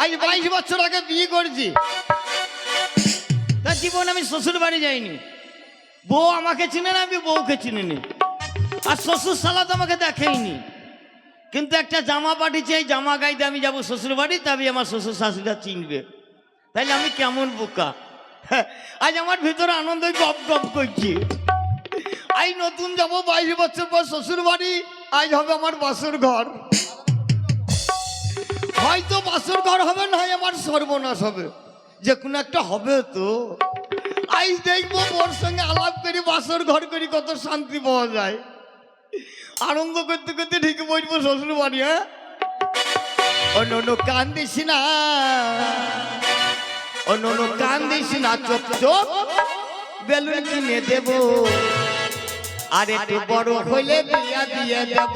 আজ 22 বছর আগে বিয়ে করেছি, তার জীবন আমি শ্বশুর বাড়ি যাইনি। বউ আমাকে চিনে না, আমি বউকে চিনিনি। আর শ্বশুর সালাদ আমাকে দেখেইনি। কিন্তু একটা জামা পাঠিয়েছে, এই জামা গাইতে আমি যাবো শ্বশুর বাড়ি, তবে আমার শ্বশুর শাশুড়িরা চিনবে। তাইলে আমি কেমন বোকা। আজ আমার ভিতরে আনন্দ গপ গপ করছি। আজ নতুন যাবো 22 বছর পর শ্বশুর বাড়ি। আজ হবে আমার বাসর ঘর। হয়তো বাসর ঘর হবে, নয় আমার সর্বনাশ হবে, যে কোনো একটা হবে। তো আজ দেখবো ওর সঙ্গে আলাপ করি, বাসর ঘর করি, কত শান্তি পাওয়া যায়। আনন্দ করতে করতে ঠিক বসবো শ্বশুর বাড়ি। হ্যাঁ, অন্য কান্দিস না, অন্য কান্দিস না, চোপ চোপ বেলুন কিনে দেব, আর একটু বড় হইলে বিয়া দিয়ে দেব।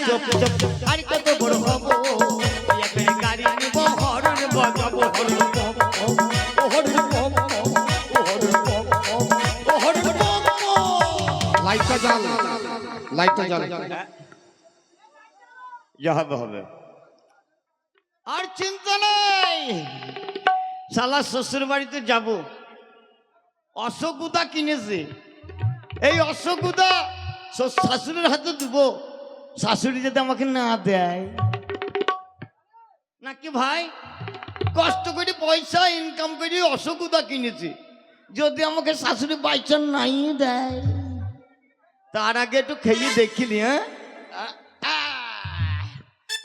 চোপ চোপ আর কত বড় হব, গাড়ি নিব, হরণ বাজাবো, লাইটটা জ্বাল, লাইটটা জ্বাল। যা হবে হবে, আর চিন্তা নাই। শালা শ্বশুর বাড়িতে যাব, অশোকুদা কিনেছে। এই অশোকুদা শাশুড়ির হাতে দিব, শাশুড়ি যদি আমাকে না দেয় নাকি ভাই, কষ্ট করে পয়সা ইনকাম করে অশোকুদা কিনেছি, যদি আমাকে শাশুড়ি বাইচান নাই দেয়, তার আগে একটু খেয়ে দেখিনি। হ্যাঁ,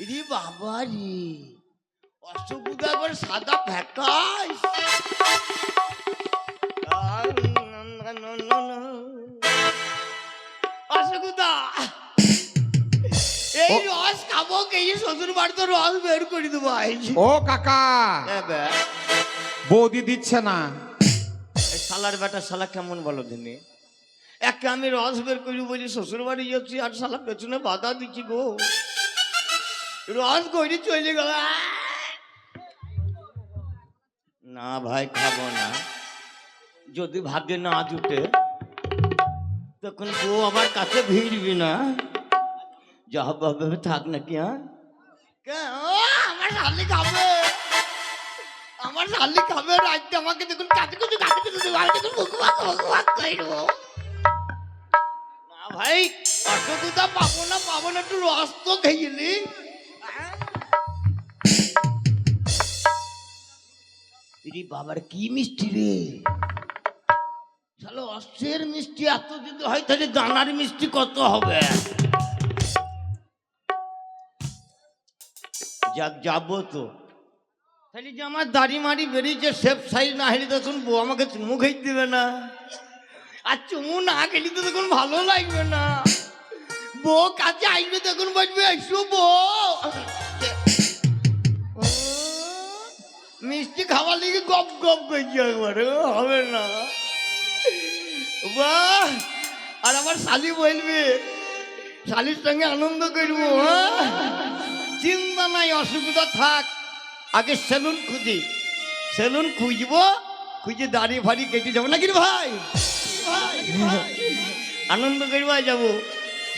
রে বাবা রে, অশোকুদা করে সাদা ফ্যাকাশ। অশোকুদা এই রস খাবো, কে শ্বশুর বাড়িতে রস বের করে দেবো। ও কাকা, বৌদি দিচ্ছে না। শালার বেটা, শালা কেমন বলো দিনে, একে আমি রস বের করি বলি শ্বশুর বাড়ি যাচ্ছি, আর শালা পেছনে বাধা দিচ্ছি গো, রস করি চলে গেল। না ভাই খাবো না, যদি ভাগ্যে না জুটে তখন বউ আমার কাছে ভিড়বি না, যা হবে থাক নাকি। হ্যাঁ, আমার শালি খাবে, আমার শালি খাবে, রাইতে আমাকে দেখুন কাছে কিছু কাছে কিছু না ভাই, অসুবিধা পাবো না, পাবো না, একটু রস তো খেয়েলি। বাবার কি মিষ্টি রে, চলো অস্ত্রের মিষ্টি এত যদি হয়, তাহলে দানার মিষ্টি কত হবে। যাক যাবো তো, তাহলে যে আমার দাড়ি মাড়ি বেরিয়েছে সেফ সাইজ না হলে তখন বউ আমাকে চুমু খেয়ে দেবে না, আর চুমু না খেলি তো তখন ভালো লাগবে না। বউ কাছে আসবে তখন বলবে এসো বউ, মিষ্টি খাওয়ার লিগে গপ গপ করছি একবারে, হবে না। বাহ, আর আমার শালি বলবে, শালির সঙ্গে আনন্দ করবো। চিন্তা নাই, অসুবিধা থাক, আগে সেলুন খুঁজি, সেলুন খুঁজবো, খুঁজে দাড়ি ফাড়ি কেটে যাবো নাকি ভাই, আনন্দ করবো যাবো।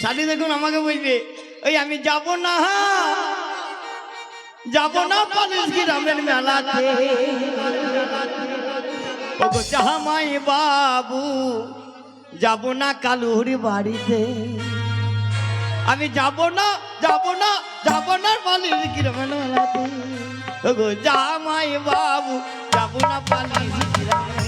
শালি দেখুন আমাকে বলবে, ওই আমি যাব না, যাব না পালিশ গ্রামের মেলাতে, ওগো জামাই বাবু যাব না কালুর বাড়িতে, আমি যাব না, যাব না, যাব না পালিশ গ্রামের মেলাতে, ওগো জামাই বাবু যাব না পালিশ গ্রামে।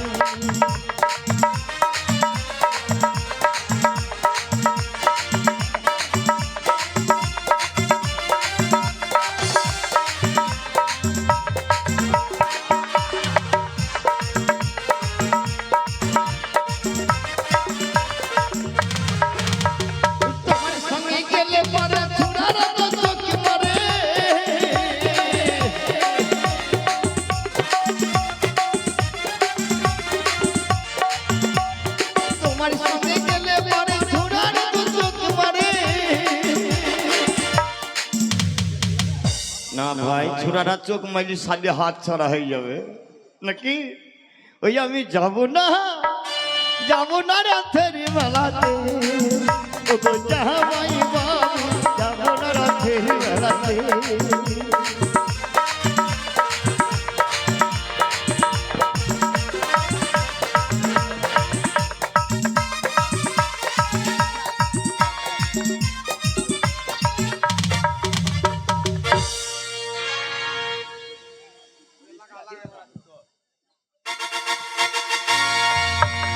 ভাই ছোড়াটা চোখ মাইলি সালে হাত ছাড়া হয়ে যাবে নাকি? ওই আমি যাব না রাতের বেলাতে, ও গো জামাই বাবু যাব না রাতের বেলাতে।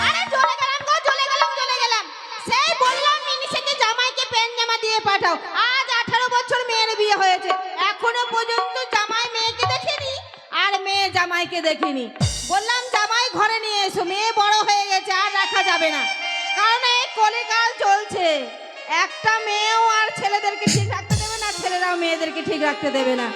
আরে চলে গেলাম। সেই বললাম মিনিষাকে জামাইকে প্যান্ট জামা দিয়ে পাঠাও। আজ 18 বছর মেয়ের বিয়ে হয়েছে, এখনো পর্যন্ত জামাই মেয়েকে দেখেনি আর মেয়ে জামাইকে দেখেনি। বললাম জামাই ঘরে নিয়ে এসো, মেয়ে বড় হয়ে গেছে আর রাখা যাবে না, কারণ এই কলিকাল চলছে। একটা মেয়েও আর ছেলেদেরকে ঠিক রাখতে দেবে না, ছেলেরাও মেয়েদেরকে ঠিক রাখতে দেবে না।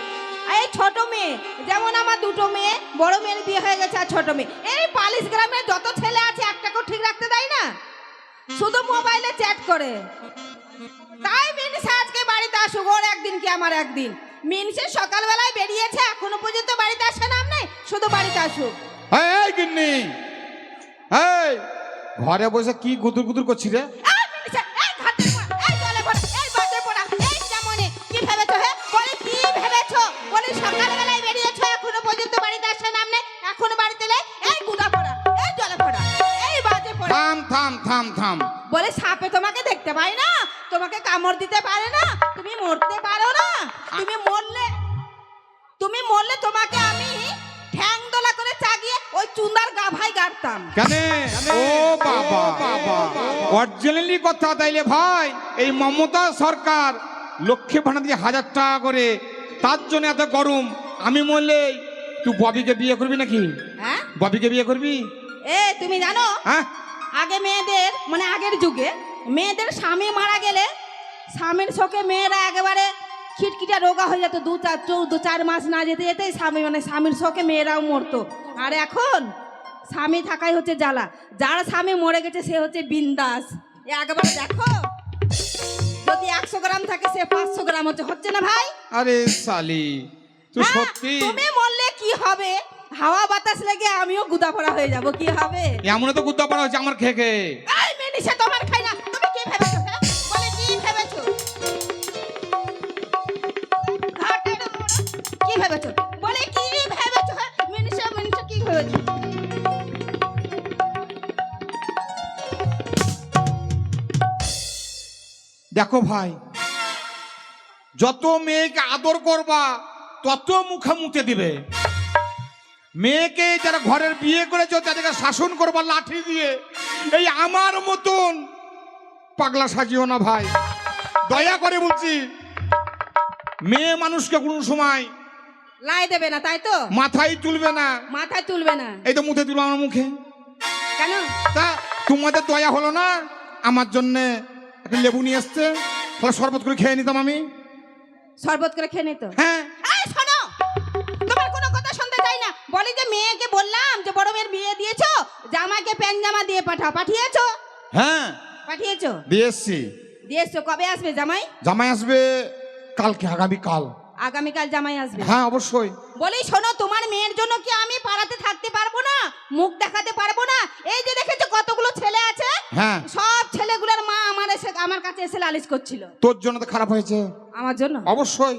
এই ছোট মেয়ে, যেমন আমার দুটো মেয়ে, বড় মেয়ের বিয়ে হয়ে গেছে আর ছোট মেয়ে, এই পালিশ গ্রামের যত ছেলে আছে একটাকেও ঠিক রাখতে দেয় না, শুধু মোবাইলে চ্যাট করে। তাই মিনিষা আজকে বাড়িতে আসুক, ওর একদিন কি আমার একদিন। মিনিষা সকালবেলায় বেরিয়েছে, এখনো পর্যন্ত বাড়িতে আসে নাম নেই, শুধু বাড়িতে আসুক। এই গিন্নি, এই ঘরে বসে কি গুদুর গুদুর করছিস রে? এই মিনিষা, এই ঘাটে পড়া, এই জলে পড়া, এই বাজে পড়া, এই যেমনে কি ভেবেছো? হে বলে কি ভেবেছো? বলে সকালবেলায় বেরিয়েছো, এখনো পর্যন্ত বাড়িতে আসে নাম নেই, এখনো বাড়িতে নেই, এই গুদা পড়া, এই জলে পড়া, এই বাজে পড়া। থাম থাম থাম থাম। বলে সাপে তোমাকে দেখতে পাই না, তোমাকে কামড় দিতে পারে না, তুমি মরতে পারো না। তুমি মরলে তোমাকে আমি ঠ্যাং দোলা করে চাগিয়ে ওই চুন্দার গাভাই গাড়তাম। কেন? ও বাবা, অরিজিনালি কথা তাইলে ভাই, এই মমতা সরকার লক্ষ্মী ভাড়া দিয়ে 1000 টাকা করে, তার জন্য এত গরম। আমি বললে তুই ববিকে বিয়ে করবি নাকি? হ্যাঁ, ববিকে বিয়ে করবি? তুমি জানো হ্যাঁ, আগে মেয়েদের, মানে আগের যুগে মেয়েদের স্বামী মারা গেলে স্বামীর শোকে মেয়েরা একেবারে খিটখিটা রোগা হয়ে যেত। 2-4 মাস না যেতে যেতে স্বামীর শোকে মেয়েরাও মরতো। আর এখন স্বামী থাকাই হচ্ছে জ্বালা। যার স্বামী মরে গেছে সে হচ্ছে বিন্দাস। একবার দেখো, যদি 100 গ্রাম থাকে সে 500 গ্রাম হচ্ছে না ভাই? আরে সালি তুই হ্যাঁ, সত্যি। তুমি মরলে কি হবে? হাওয়া বাতাস লেগে আমিও গুদা পড়া হয়ে যাব, কি হবে? এমন তো গুদ্দা পড়া হচ্ছে আমার খেয়ে খেয়ে। এই মিনিষা, তোমার খাই না, তুমি কি ভেবেছো? হ্যাঁ বলে কি ভেবেছো? ঘাটের মোড়া, কি ভেবেছো? বলে কি ভেবেছো? হ্যাঁ মিনিষা কি ভেবেছো? দেখো ভাই, যত মেয়েকে আদর করবা তত মুখে মুতে দিবে। মেয়েকে যারা ঘরের বিয়ে করেছে তাদেরকে শাসন করবা লাঠি দিয়ে। এই আমার মতন পাগলা সাজিও না ভাই, দয়া করে বলছি। মেয়ে মানুষকে কোনো সময় লাই দেবে না, তাই তো? মাথায় তুলবে না। মাথায় তুলবে না এই তো মুখে তুলো আমার মুখে। কেন? তা তোমাদের দয়া হলো না? আমার জন্যে একটা লেবু নিয়ে এসছে, তাহলে শরবত করে খেয়ে নিতাম আমি। শরবত করে খেয়ে নিত। হ্যাঁ, এই শোনো, তোমার কোনো কথা শুনতে চাই না। বলি যে মেয়েকে বললাম যে বড় মেয়ের বিয়ে দিয়েছো, জামাইকে প্যান্ট জামা দিয়ে পাঠাও। পাঠিয়েছো? হ্যাঁ পাঠিয়েছো? দিয়ে এসছি। দিয়েছো। কবে আসবে জামাই? জামাই আসবে কালকে, আগামীকাল। আগামীকাল জামাই আসবে? হ্যাঁ অবশ্যই। বলি শোনো, তোমার মেয়ের জন্য কি আমি পাড়াতে থাকতে পারবো না, মুখ দেখাতে পারবো না? এই যে দেখেছো কতগুলো ছেলে আছে, হ্যাঁ, সব ছেলেগুলোর মা আমার কাছে এসে লালিশ করছিল। তোর জন্য তো খারাপ হয়েছে। আমার জন্য? অবশ্যই।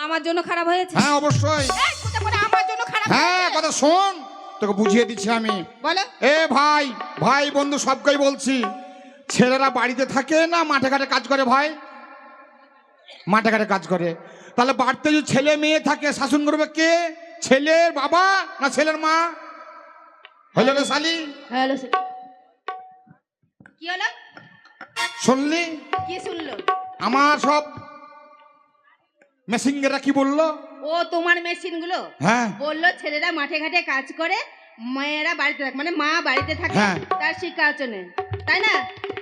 আমার জন্য খারাপ হয়েছে? হ্যাঁ অবশ্যই। এই কোথা করে আমার জন্য খারাপ হ্যাঁ, হয়েছে? কথা শোন, তোকে বুঝিয়ে দিচ্ছি আমি। বলো। এ ভাই, ভাই বন্ধু সবকেই বলছি, ছেলেরা বাড়িতে থাকে না মাঠে ঘাটে কাজ করে? ভাই মাঠে ঘাটে কাজ করে, তাহলে বাড়িতে যদি ছেলে মেয়ে থাকে শাসন করবে কে? ছেলের বাবা না ছেলের মা? হলো রে শালি? হ্যালো, কি হলো? শুনলি? কি শুনলো? আমার সব মেশিনরা কি বললো? ও তোমার মেশিন গুলো হ্যাঁ বললো ছেলেরা মাঠে ঘাটে কাজ করে, মেয়েরা বাড়িতে থাকে, মানে মা বাড়িতে থাকে, হ্যাঁ। তার শিক্ষা আছে নেই, তাই না?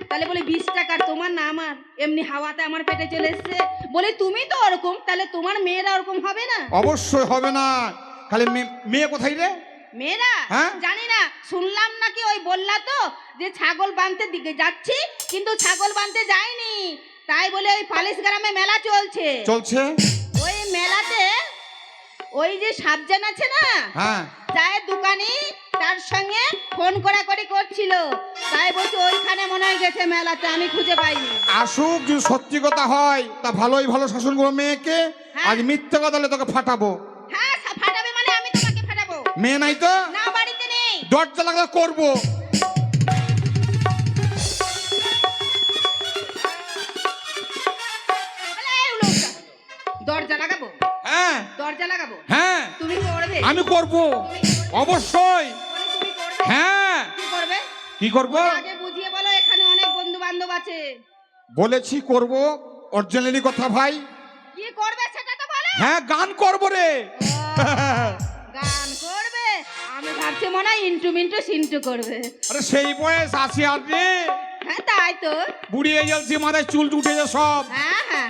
তাহলে বলে 20 টাকার তোমার না আমার, এমনি হাওয়াতে আমার পেটে চলে এসছে। বলে তুমি তো ওরকম, তাহলে তোমার মেয়েরা ওরকম হবে না? অবশ্যই হবে না। খালি মেয়ে কোথায় রে? মেয়েরা হ্যাঁ? জানি না, শুনলাম নাকি ওই বললা তো যে ছাগল বাঁধতে দিকে যাচ্ছি, কিন্তু ছাগল বাঁধতে যায়নি। তাই বলে ওই পালিশ গ্রামে মেলা চলছে। চলছে? ওই মেলাতে ওই যে সাবজান আছে না, হ্যাঁ চায়ের দোকানি, তার সঙ্গে ফোন করাকরি করছিল, তাই বলছি ওইখানে মনে হয় গেছে মেলাতে, আমি খুঁজে পাইনি। আসুক, যদি সত্যি কথা হয় তা ভালোই ভালো শাসন করবো মেয়েকে। হ্যাঁ। আজ মিথ্যে কথা হলে তোকে ফাটাবো। হ্যাঁ, ফাটাবে মানে আমি তোমাকে ফাটাবো। মেয়ে নাই তো, না, বাড়িতে নেই। দরজা লাগলে করবো। বলে, এই উলোটা, দরজা লাগাবো, হ্যাঁ দরজা লাগাবো, হ্যাঁ তুমি করবে? আমি করব, অবশ্যই। বলে, তুমি করবে? হ্যাঁ কি করবে? কি করব? আগে বুঝিয়ে বলো, এখানে অনেক বন্ধু বান্ধব আছে। বলেছি করব, অরিজিনালি কথা ভাই। কি করবে সেটা তো বলো। হ্যাঁ গান করবো রে। গান করবে? আমি ভাবছি মনে হয় ইন্টু মিন্টু সিন্টু করবে। আরে সেই বয়স আছে আর রে, হ্যাঁ তাই তো। বুড়িয়ে যাচ্ছি, মাথায় চুল উঠেছে সব। হ্যাঁ হ্যাঁ,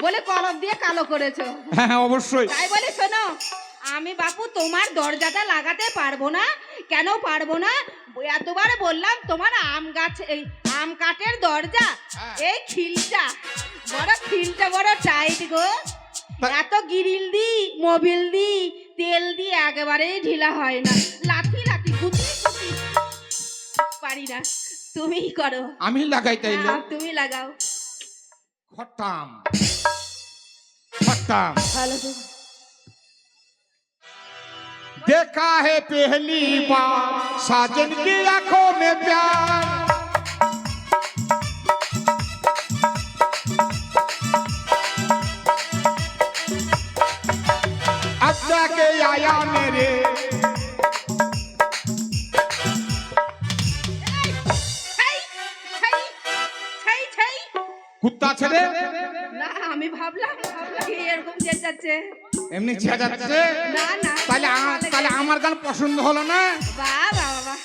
বলে কলম দিয়ে কালো করেছো। হ্যাঁ অবশ্যই। তাই বলে শোনো, আমি বাপু তোমার দরজাটা লাগাতে পারবো না। কেন পারবো না? এতবার বললাম তোমার আম গাছ, এই আম কাঠের দরজা, এই খিলটা বড় টাইট গো। এত গিরিল দি, মোবিল দি, তেল দি একেবারেই ঢিলা হয় না, লাথি লাথি গুটি গুটি পারি না। তুমিই করো। আমি লাগাই তাইলে। হ্যাঁ, তুমি লাগাও। খটাম খটাম। ভালো তো। देखा है पहली बार साजन की आंखों में प्यार, अब जाके आया मेरे। কুত্তা ছেড়ে না, আমি ভাবলাম কি এরকম চেঁচাচ্ছে। এমনি ছেড়াচ্ছে। না না, তাহলে আমার গান পছন্দ হলো না। বাবা বাবা,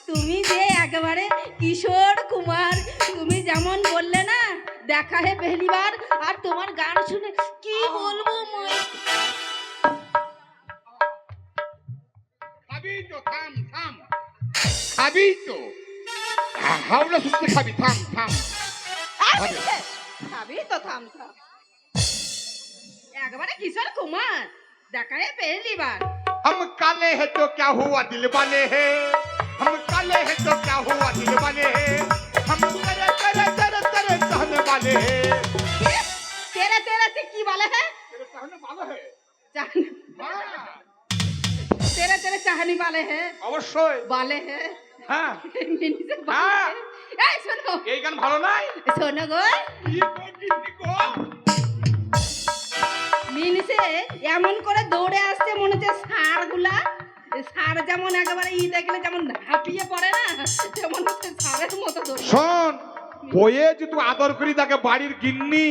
তুমি যে একেবারে কিশোর কুমার, তুমি যেমন বললে না দেখা হে পহলি বার, আর তোমার গান শুনে কি বলবো মই। খাবি তো, থাম থাম, খাবি তো, হাওড়া শুনতে খাবি, থাম থাম। খাবি তো, থাম থাম। একেবারে কিশোর কুমার, দেখা হে পহলি বার। हम काले हैं तो क्या हुआ दिल वाले हैं, हम काले हैं तो क्या हुआ दिल वाले हैं, हम तेरे तेरे तेरे तेरे चाहने वाले हैं। तेरे तेरे से की वाला है? तेरे चाहने वाले हैं। तेरे तेरे चाहने वाले हैं, অবশ্যই। वाले हैं। হ্যাঁ মিনি से হ্যাঁ। এই শোনো, এই গান ভালো নাই? শোনো গো, মিনিসে এমন করে দৌড়ে আসছে মনে হচ্ছে ষাঁড়গুলা, ষাঁড় যেমন একেবারে দেখলে যেমন হাঁপিয়ে পড়ে না, তেমন হচ্ছে ষাঁড়ের মতো দৌড়। শোন, বইয়ে যদি আদর করি তাকে বাড়ির গিন্নি,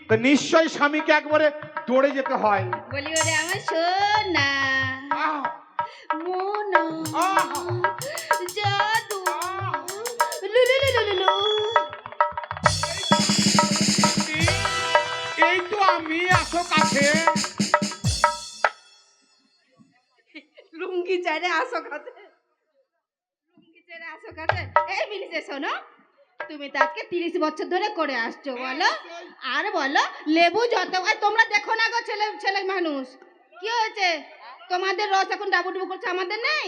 তো নিশ্চয়ই স্বামীকে একবারে দৌড়ে যেতে হয়। বলি ওরে আমার সোনা মোনা জাদু লুলুলুলুলু। এই তো আমি, আসো কাছে। লুঙ্গি চাইলে আসো কাছে, লুঙ্গি চাইলে আসো কাছে। এই মিনিসে শোনো, তুমি তো আজকে 30 বছর ধরে করে আসছো, বলো আর বলো লেবু যত, আর তোমরা দেখো না গো ছেলে ছেলে মানুষ, কি হয়েছে তোমাদের রস এখন ডাবুডুবু করছে, আমাদের নেই?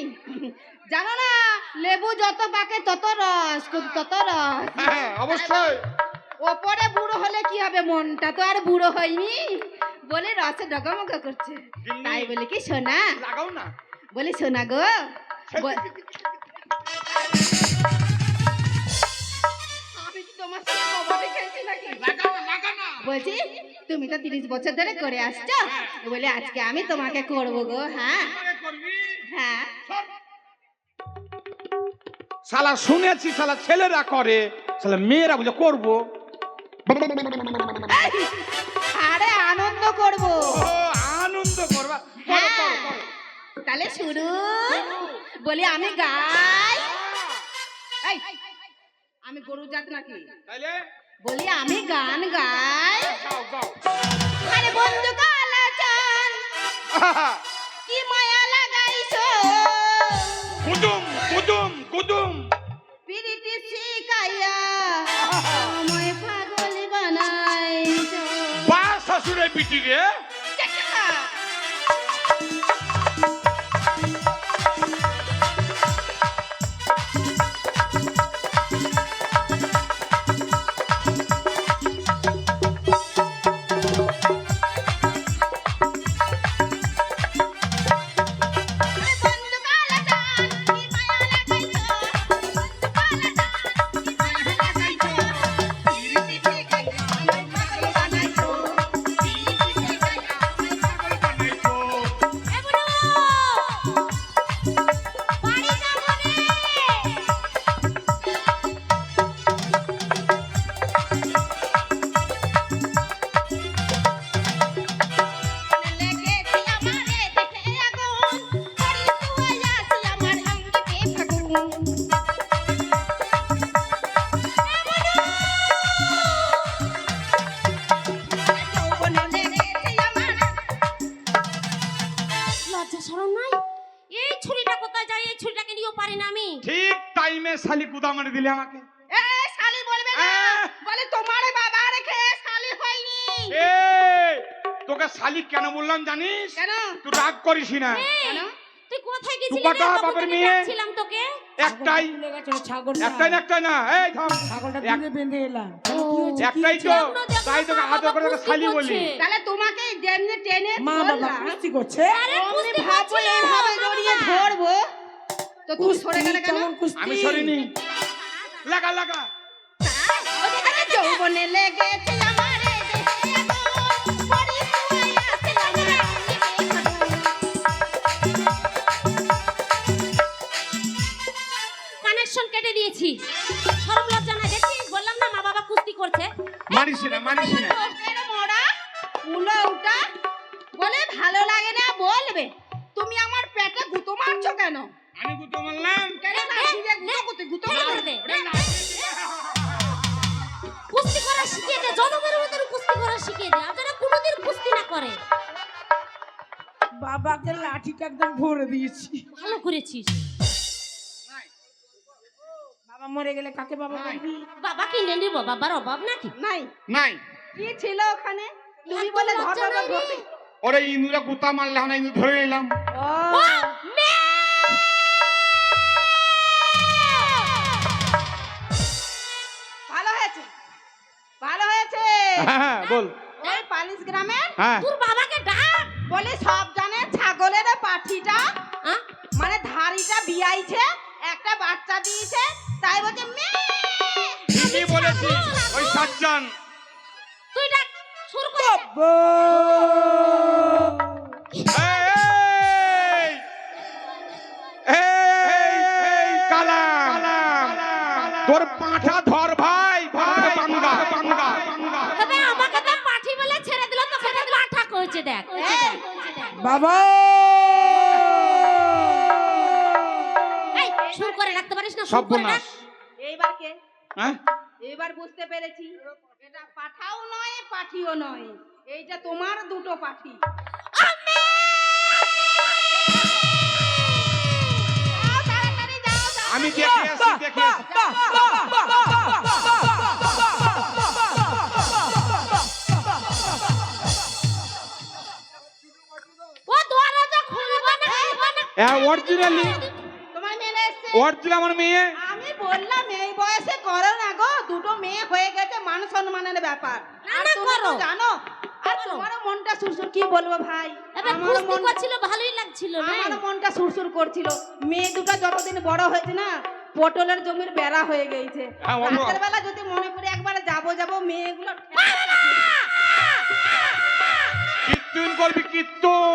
জানো না লেবু যত পাকে তত রস, তত রস। হ্যাঁ অবশ্যই। ওপরে বুড়ো হলে কি হবে, মনটা তো আর বুড়ো হয়নি, বলে রসে ডগমগ করছে। তাই বলে কি সোনা, লাগাও না। বলি সোনা গো, আমি কি তোমার সাথে কবাডি খেলছি নাকি? বলছি তুমি তো 30 বছর ধরে করে আসছো, বলে আজকে আমি তোমাকে করবো গো। হ্যাঁ হ্যাঁ, শালা শুনেছি শালা ছেলেরা করে, শালা মেয়েরা বুঝে করবো। আরে আনন্দ করবো। ও আনন্দ করবা। হ্যাঁ, তাহলে শুরু। বলি আমি গাই, এই, আমি গরু জাত নাকি? তাইলে বলি আমি গান গাই। গাও গাও। আরে বন্ধু কালা চান কি মায়া লাগাইছো, কুদুম কুদুম কুদুম। পিরিতি শিকাইয়া আমায় পাগল বানাইছো। বা শ্বশুরের পিটি রে। চাচা পারি না আমি। ঠিক টাইমে শালি গুদা মারি দিলে আমাকে। এ শালি বলবে না, বলে তোমার বাবা রেখে শালি হয়নি। এই তোকে শালি কেন বললাম জানিস? কেন? তুই রাগ করিস না। কেন? তুই কোথায় গেছিলি? তুই কটা রে? বাপের তোকে মেয়ে? ডাকছিলাম তোকে। একটাই ছাগলটা একটাই না, এই থাম। ছাগলটা এক- দূরে বেঁধে এলাম ও, একটাই তো, তাই তোকে আদর করে তোকে শালি বলি। তাহলে তোমাকে যেমনি টেনে মা বাবা ধরলাম, কুস্তি করছে আরে অমনি কুস্তি ভাবো করছিল। এইভাবে জড়িয়ে ধরবো, তো তুমি সরে গেলে কেন? কেমন কুস্তি? আমি সরিনি। লাগা লাগা। আরে যৌবনে লেগেছে আমারে দেহে আগুন, পরি শুয়ে আছে আমার কানেকশন কেটে দিয়েছি। শরম লজ্জা না দেখছিস? বললাম না মা বাবা কুস্তি করছে। মারিস না। চোখের মোড়া উলো উটা বলে ভালো লাগে না বলবে। তুমি আমার পেটে গুঁতো মারছো কেন? আমি গুতো মারলাম। কেন লাঠি দিয়ে গুঁতো দে, দে, দে। দে। কুস্তি করা শিখিয়ে দে, জনগণের মধ্যে কুস্তি করা শিখিয়ে দে। আর যারা কোনোদিন কুস্তি না করে। বাবাকে লাঠিটা একদম ভরে দিয়েছি। ভালো করেছিস। বাবা মরে গেলে কাকে বাবা বলবি? বাবা কিনে নিব, বাবার অভাব নাকি? নাই নাই। কি ছিল ওখানে? তুমি এত বলে লজ্জা ধরো নাই রে। ধরতে। ওরে ইন্দুরা গুতা মারলে হন, ইন্দু ধরে নিলাম। ও ও, মেয়ে! ভালো হয়েছে, ভালো হয়েছে। হ্যাঁ বল। ওই পালিশ গ্রামের হ্যাঁ তোর বাবাকে ডাক। বলে সব জানে ছাগলের পাঠিটা আ? মানে ধারিটা বিয়াইছে, একটা বাচ্চা দিয়েছে, তাই বলছে মেয়ে। ঠিকই বলেছিস। ওই সাজ্জান। তুই ডাক, শুরু কর। এই কালাম, তোর পাঁঠা ধর ভাই, পাঙ্গা। তবে আমাকে তো পাঠি বলে ছেড়ে দিল, তোকে তো পাঠা কইছে দেখ। বাবা এই, শুরু করে রাখতে পারিস না? শুরু সব করে বোনাস। রাখ। এইবার কে? হ্যাঁ এইবার বুঝতে পেরেছি, এটা পাঠাও নয় পাঠিও নয়, এইটা তোমার দুটো পাঠি। যাও, তাড়াতাড়ি যাও, আমি তাড়াতাড়ি দেখে আসি, দেখে আসি। ও দরজা খুলবে না, খুলবে না। হ্যাঁ অরিজিনালি, তোমার মেয়ে এসছে। অরিজিনাল আমার মেয়ে। আমি বললাম এই বয়সে করো না গো, দুটো মেয়ে হয়ে গেছে, মান সম্মানের ব্যাপার। না, আর না, তুমি তো করো। জানো, আর করো। তোমারও মনটা সুরসুর, কি বলবো ভাই, এবার আমারও কুস্তি মন, করছিল, ভালোই লাগছিল রে। আমারও মনটা সুরসুর করছিল। মেয়ে দুটো যতদিন বড় হয়েছে না, পটলের জমির বেড়া হয়ে গেছে। হ্যাঁ, বাবা। রাতের বেলা যদি মনে করি একবার যাবো মেয়েগুলো কীর্তন করবি, কীর্তন।